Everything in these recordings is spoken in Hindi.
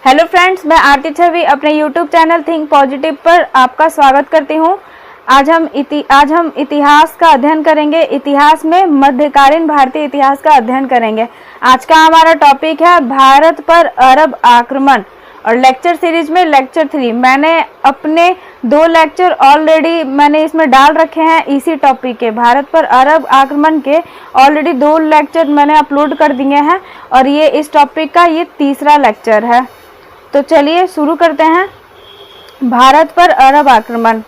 हेलो फ्रेंड्स, मैं आरती छवि अपने यूट्यूब चैनल थिंक पॉजिटिव पर आपका स्वागत करती हूँ। आज हम इतिहास का अध्ययन करेंगे। इतिहास में मध्यकालीन भारतीय इतिहास का अध्ययन करेंगे। आज का हमारा टॉपिक है भारत पर अरब आक्रमण और लेक्चर सीरीज में लेक्चर 3। मैंने अपने 2 लेक्चर ऑलरेडी मैंने इसमें डाल रखे हैं इसी टॉपिक के, भारत पर अरब आक्रमण के ऑलरेडी 2 लेक्चर मैंने अपलोड कर दिए हैं और ये इस टॉपिक का ये तीसरा लेक्चर है। तो चलिए शुरू करते हैं। भारत पर अरब आक्रमण।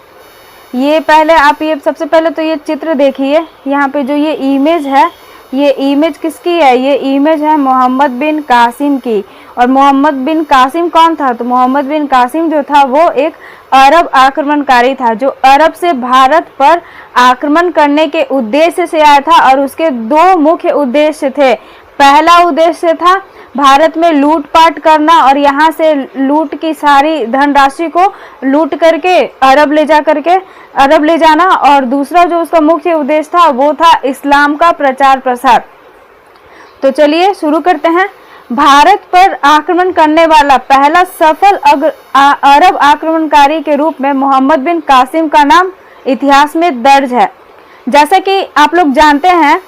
ये पहले आप ये सबसे पहले तो ये चित्र देखिए। यहाँ पे जो ये इमेज है, ये इमेज किसकी है? ये इमेज है मोहम्मद बिन कासिम की। और मोहम्मद बिन कासिम कौन था? तो मोहम्मद बिन कासिम जो था वो एक अरब आक्रमणकारी था जो अरब से भारत पर आक्रमण करने के उद्देश्य से आया था। और उसके 2 मुख्य उद्देश्य थे। पहला उद्देश्य था भारत में लूटपाट करना और यहाँ से लूट की सारी धनराशि को लूट करके अरब ले जाना। और दूसरा जो उसका मुख्य उद्देश्य था वो था इस्लाम का प्रचार प्रसार। तो चलिए शुरू करते हैं। भारत पर आक्रमण करने वाला पहला सफल अरब आक्रमणकारी के रूप में मोहम्मद बिन कासिम का नाम इतिहास में दर्ज है। जैसा कि आप लोग जानते हैं,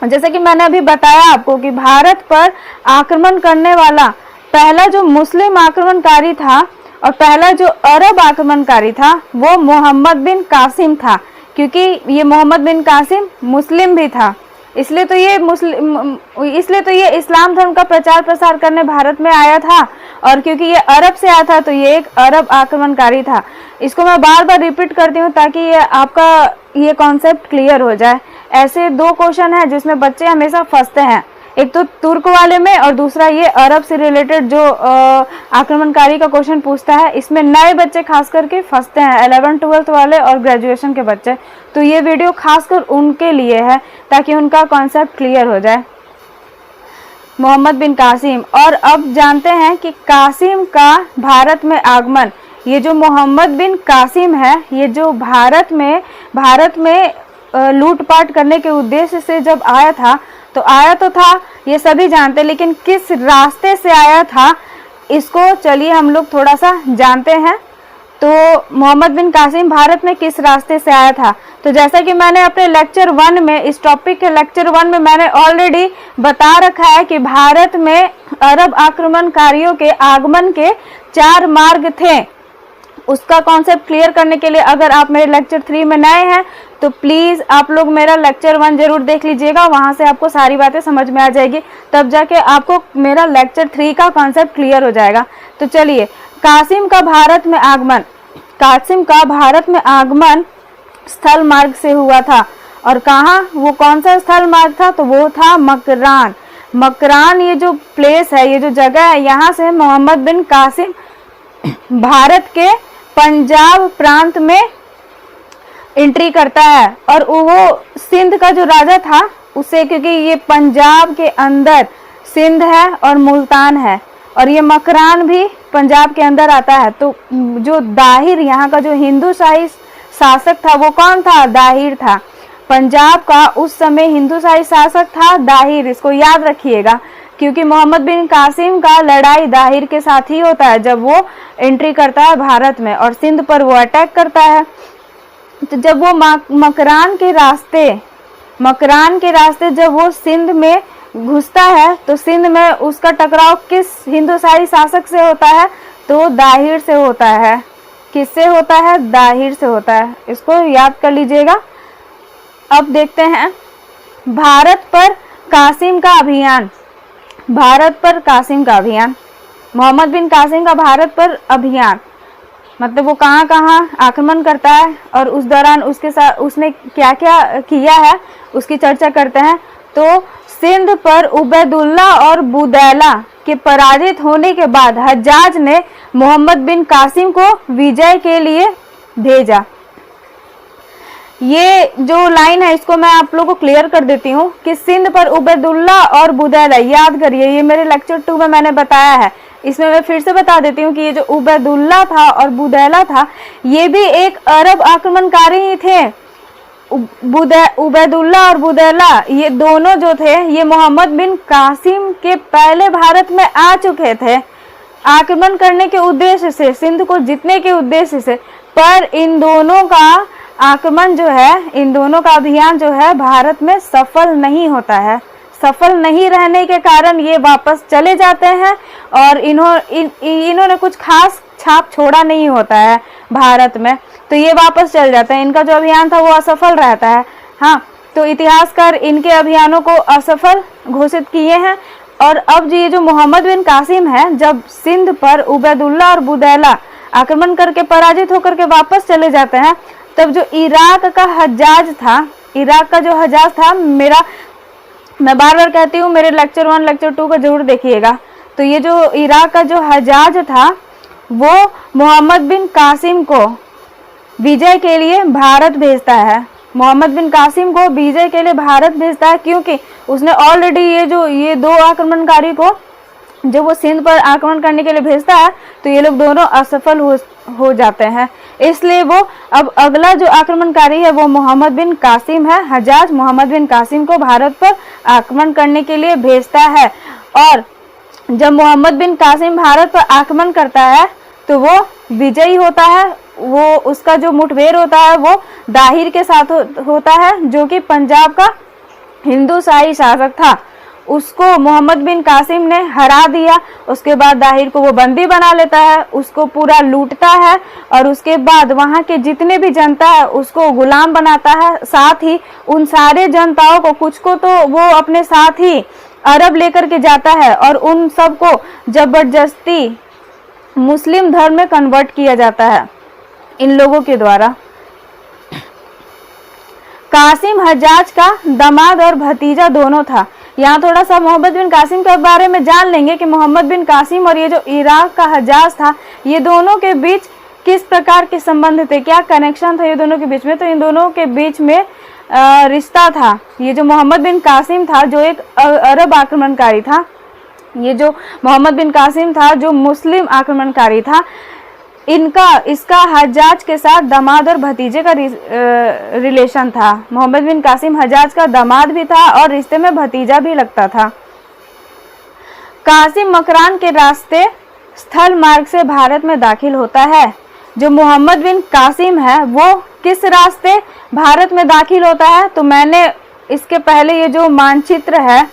जैसे कि मैंने अभी बताया आपको कि भारत पर आक्रमण करने वाला पहला जो मुस्लिम आक्रमणकारी था और पहला जो अरब आक्रमणकारी था वो मोहम्मद बिन कासिम था। क्योंकि ये मोहम्मद बिन कासिम मुस्लिम भी था, इसलिए तो ये इस्लाम धर्म का प्रचार प्रसार करने भारत में आया था। और क्योंकि ये अरब से आया था तो ये एक अरब आक्रमणकारी था। इसको मैं बार बार रिपीट करती हूँ ताकि ये आपका ये कॉन्सेप्ट क्लियर हो जाए। ऐसे 2 क्वेश्चन हैं जिसमें बच्चे हमेशा फंसते हैं, एक तो तुर्क वाले में और दूसरा ये अरब से रिलेटेड जो आक्रमणकारी का क्वेश्चन पूछता है। इसमें नए बच्चे खास करके फंसते हैं, 11th 12th वाले और ग्रेजुएशन के बच्चे। तो ये वीडियो खासकर उनके लिए है ताकि उनका कॉन्सेप्ट क्लियर हो जाए। मोहम्मद बिन कासिम। और अब जानते हैं कि कासिम का भारत में आगमन। ये जो मोहम्मद बिन कासिम है, ये जो भारत में लूटपाट करने के उद्देश्य से जब आया था ये सभी जानते, लेकिन किस रास्ते से आया था इसको चलिए हम लोग थोड़ा सा जानते हैं। तो मोहम्मद बिन कासिम भारत में किस रास्ते से आया था? तो जैसा कि मैंने अपने लेक्चर 1 में, इस टॉपिक के लेक्चर 1 में मैंने ऑलरेडी बता रखा है कि भारत में अरब आक्रमणकारियों के आगमन के 4 मार्ग थे। उसका कॉन्सेप्ट क्लियर करने के लिए अगर आप मेरे लेक्चर 3 में नए हैं तो प्लीज़ आप लोग मेरा लेक्चर 1 जरूर देख लीजिएगा। वहाँ से आपको सारी बातें समझ में आ जाएगी, तब जाके आपको मेरा लेक्चर 3 का कॉन्सेप्ट क्लियर हो जाएगा। तो चलिए, कासिम का भारत में आगमन स्थल मार्ग से हुआ था। और कहाँ? वो कौन सा स्थल मार्ग था? तो वो था मकरान। मकरान ये जो प्लेस है, ये जो जगह है, यहाँ से मोहम्मद बिन कासिम भारत के पंजाब प्रांत में एंट्री करता है। और वो सिंध का जो राजा था उसे, क्योंकि ये पंजाब के अंदर सिंध है और मुल्तान है और ये मकरान भी पंजाब के अंदर आता है। तो जो दाहिर, यहाँ का जो हिंदू शाही शासक था वो कौन था? दाहिर था। पंजाब का उस समय हिंदू शाही शासक था दाहिर। इसको याद रखिएगा क्योंकि मोहम्मद बिन कासिम का लड़ाई दाहिर के साथ ही होता है जब वो एंट्री करता है भारत में और सिंध पर वो अटैक करता है। तो जब वो मकरान के रास्ते जब वो सिंध में घुसता है तो सिंध में उसका टकराव किस हिंदुशाही शासक से होता है? तो दाहिर से होता है। किससे होता है? दाहिर से होता है। इसको याद कर लीजिएगा। अब देखते हैं भारत पर कासिम का अभियान। मोहम्मद बिन कासिम का भारत पर अभियान मतलब वो कहाँ कहाँ आक्रमण करता है और उस दौरान उसके साथ उसने क्या क्या किया है उसकी चर्चा करते हैं। तो सिंध पर उबैदुल्ला और बुदैला के पराजित होने के बाद हज्जाज ने मोहम्मद बिन कासिम को विजय के लिए भेजा। ये जो लाइन है इसको मैं आप लोगों को क्लियर कर देती हूँ कि सिंध पर उबैदुल्ला और बुदैला, याद करिए ये मेरे लेक्चर 2 में मैंने बताया है। इसमें मैं फिर से बता देती हूँ कि ये जो उबैदुल्ला था और बुदैला था ये भी एक अरब आक्रमणकारी ही थे। उबैदुल्ला और बुदैला ये दोनों जो थे ये मोहम्मद बिन कासिम के पहले भारत में आ आक्रमण करने के उद्देश्य से, सिंध को जीतने के उद्देश्य से, पर इन दोनों का आक्रमण जो है, इन दोनों का अभियान जो है भारत में सफल नहीं होता है। सफल नहीं रहने के कारण ये वापस चले जाते हैं और इन्होंने कुछ खास छाप छोड़ा नहीं होता है भारत में, तो ये वापस चल जाते हैं। इनका जो अभियान था वो असफल रहता है। हाँ, तो इतिहासकार इनके अभियानों को असफल घोषित किए हैं। और अब ये जो मोहम्मद बिन कासिम है, जब सिंध पर उबैदुल्ला और बुदैला आक्रमण करके पराजित होकर के वापस चले जाते हैं, तब जो इराक का हज्जाज था, इराक का जो हज्जाज था, मैं बार बार कहती हूँ मेरे लेक्चर 1 लेक्चर 2 को जरूर देखिएगा। तो ये जो इराक का जो हज्जाज था वो मोहम्मद बिन कासिम को विजय के लिए भारत भेजता है। मोहम्मद बिन कासिम को विजय के लिए भारत भेजता है, क्योंकि उसने ऑलरेडी ये दो आक्रमणकारी को जब वो सिंध पर आक्रमण करने के लिए भेजता है तो ये लोग दोनों असफल हो जाते हैं। इसलिए वो अब अगला जो आक्रमणकारी है वो मोहम्मद बिन कासिम है। हज्जाज मोहम्मद बिन कासिम को भारत पर आक्रमण करने के लिए भेजता है। और जब मोहम्मद बिन कासिम भारत पर आक्रमण करता है तो वो विजयी होता है। वो उसका जो मुठभेड़ होता है वो दाहिर के साथ होता है, जो कि पंजाब का हिंदू शाही शासक था। उसको मोहम्मद बिन कासिम ने हरा दिया। उसके बाद दाहिर को वो बंदी बना लेता है, उसको पूरा लूटता है और उसके बाद वहाँ के जितने भी जनता है उसको गुलाम बनाता है। साथ ही उन सारे जनताओं को, कुछ को तो वो अपने साथ ही अरब लेकर के जाता है और उन सबको जबरदस्ती मुस्लिम धर्म में कन्वर्ट किया जाता है इन लोगों के द्वारा। कासिम हज्जाज का दामाद और भतीजा दोनों था। यहाँ थोड़ा सा मोहम्मद बिन कासिम के बारे में जान लेंगे कि मोहम्मद बिन कासिम और ये जो इराक का हज्जाज था, ये दोनों के बीच किस प्रकार के संबंध थे, क्या कनेक्शन था ये दोनों के बीच में। तो इन दोनों के बीच में रिश्ता था। ये जो मोहम्मद बिन कासिम था जो एक अरब आक्रमणकारी था, ये जो मोहम्मद बिन कासिम था जो मुस्लिम आक्रमणकारी था, इसका हज्जाज के साथ दामाद और भतीजे का रिलेशन था। मोहम्मद बिन कासिम हज्जाज का दामाद भी था और रिश्ते में भतीजा भी लगता था। कासिम मकरान के रास्ते स्थल मार्ग से भारत में दाखिल होता है। जो मोहम्मद बिन कासिम है वो किस रास्ते भारत में दाखिल होता है, तो मैंने इसके पहले ये जो मानचित्र है,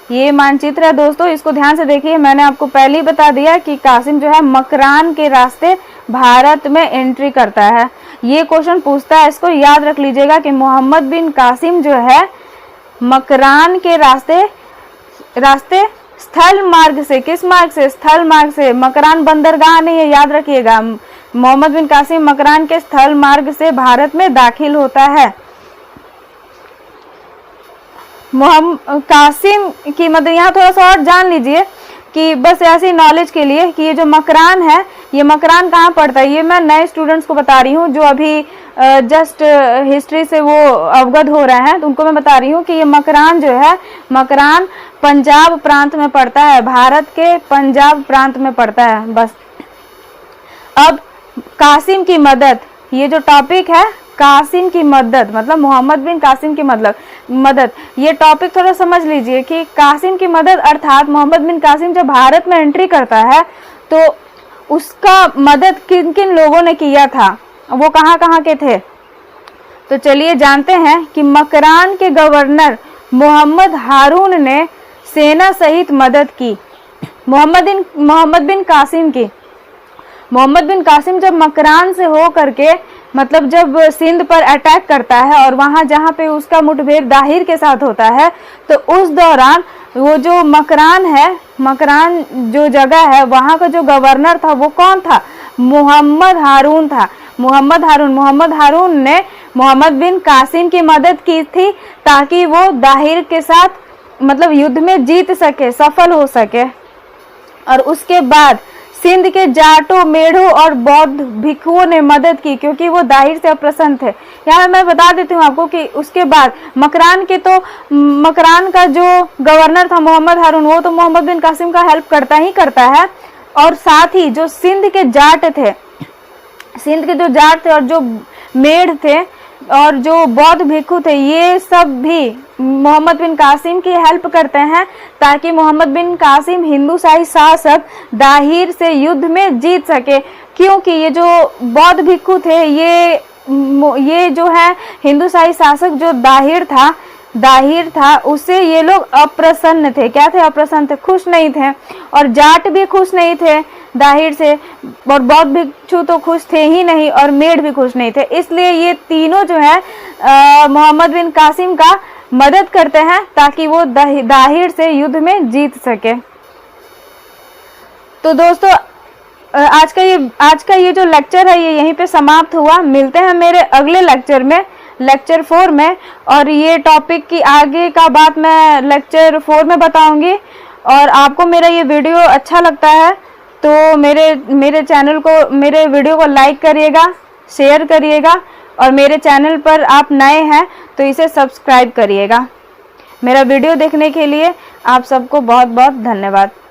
ये मानचित्र है दोस्तों, इसको ध्यान से देखिए। मैंने आपको पहले ही बता दिया कि कासिम जो है मकरान के रास्ते भारत में एंट्री करता है। ये क्वेश्चन पूछता है, इसको याद रख लीजिएगा कि मोहम्मद बिन कासिम जो है मकरान के रास्ते स्थल मार्ग से, किस मार्ग से, स्थल मार्ग से, मकरान बंदरगाह नहीं है, याद रखिएगा। मोहम्मद बिन कासिम मकरान के स्थल मार्ग से भारत में दाखिल होता है। कासिम की मतलब यहाँ थोड़ा सा और जान लीजिए कि बस ऐसी नॉलेज के लिए कि ये जो मकरान है, ये मकरान कहाँ पड़ता है, ये मैं नए स्टूडेंट्स को बता रही हूँ जो अभी जस्ट हिस्ट्री से वो अवगत हो रहे हैं, तो उनको मैं बता रही हूँ कि ये मकरान जो है, मकरान पंजाब प्रांत में पड़ता है, भारत के पंजाब प्रांत में पड़ता है। बस अब कासिम की मदद, ये जो टॉपिक है कासिम की मदद मतलब मोहम्मद बिन कासिम की मदद, ये टॉपिक थोड़ा समझ लीजिए कि कासिम की मदद अर्थात मोहम्मद बिन कासिम जब भारत में एंट्री करता है तो उसका मदद किन किन लोगों ने किया था, वो कहाँ कहाँ के थे। तो चलिए जानते हैं कि मकरान के गवर्नर मोहम्मद हारून ने सेना सहित मदद की मोहम्मद बिन कासिम की। मोहम्मद बिन कासिम जब मकरान से हो करके मतलब जब सिंध पर अटैक करता है और वहाँ जहाँ पे उसका मुठभेड़ दाहिर के साथ होता है, तो उस दौरान वो जो मकरान है, मकरान जो जगह है, वहाँ का जो गवर्नर था वो कौन था, मोहम्मद हारून था। मोहम्मद हारून ने मोहम्मद बिन कासिम की मदद की थी ताकि वो दाहिर के साथ मतलब युद्ध में जीत सके, सफल हो सके। और उसके बाद सिंध के जाटों, मेढ़ों और बौद्ध भिक्षुओं ने मदद की क्योंकि वो दाहिर से अप्रसन्न थे। यहाँ मैं बता देती हूँ आपको कि उसके बाद मकरान का जो गवर्नर था मोहम्मद हारून, वो तो मोहम्मद बिन कासिम का हेल्प करता ही करता है। और साथ ही जो सिंध के जाट थे, सिंध के जो जाट थे और जो मेढ़ थे और जो बौद्ध भिक्षु थे, ये सब भी मोहम्मद बिन कासिम की हेल्प करते हैं ताकि मोहम्मद बिन कासिम हिंदूशाही शासक दाहिर से युद्ध में जीत सके। क्योंकि ये जो बौद्ध भिक्षु थे, ये जो है हिंदूशाही शासक जो दाहिर था उससे ये लोग अप्रसन्न थे। क्या थे? अप्रसन्न थे, खुश नहीं थे। और जाट भी खुश नहीं थे दाहिर से, और बौद्ध भिक्षु तो खुश थे ही नहीं, और मेढ़ भी खुश नहीं थे। इसलिए ये तीनों जो है मोहम्मद बिन कासिम का मदद करते हैं ताकि वो दाहिर से युद्ध में जीत सके। तो दोस्तों आज का ये जो लेक्चर है ये यहीं पे समाप्त हुआ। मिलते हैं मेरे अगले लेक्चर में, लेक्चर 4 में, और ये टॉपिक की आगे का बात मैं लेक्चर 4 में बताऊंगी। और आपको मेरा ये वीडियो अच्छा लगता है तो मेरे चैनल को, मेरे वीडियो को लाइक करिएगा, शेयर करिएगा, और मेरे चैनल पर आप नए हैं तो इसे सब्सक्राइब करिएगा। मेरा वीडियो देखने के लिए आप सबको बहुत बहुत धन्यवाद।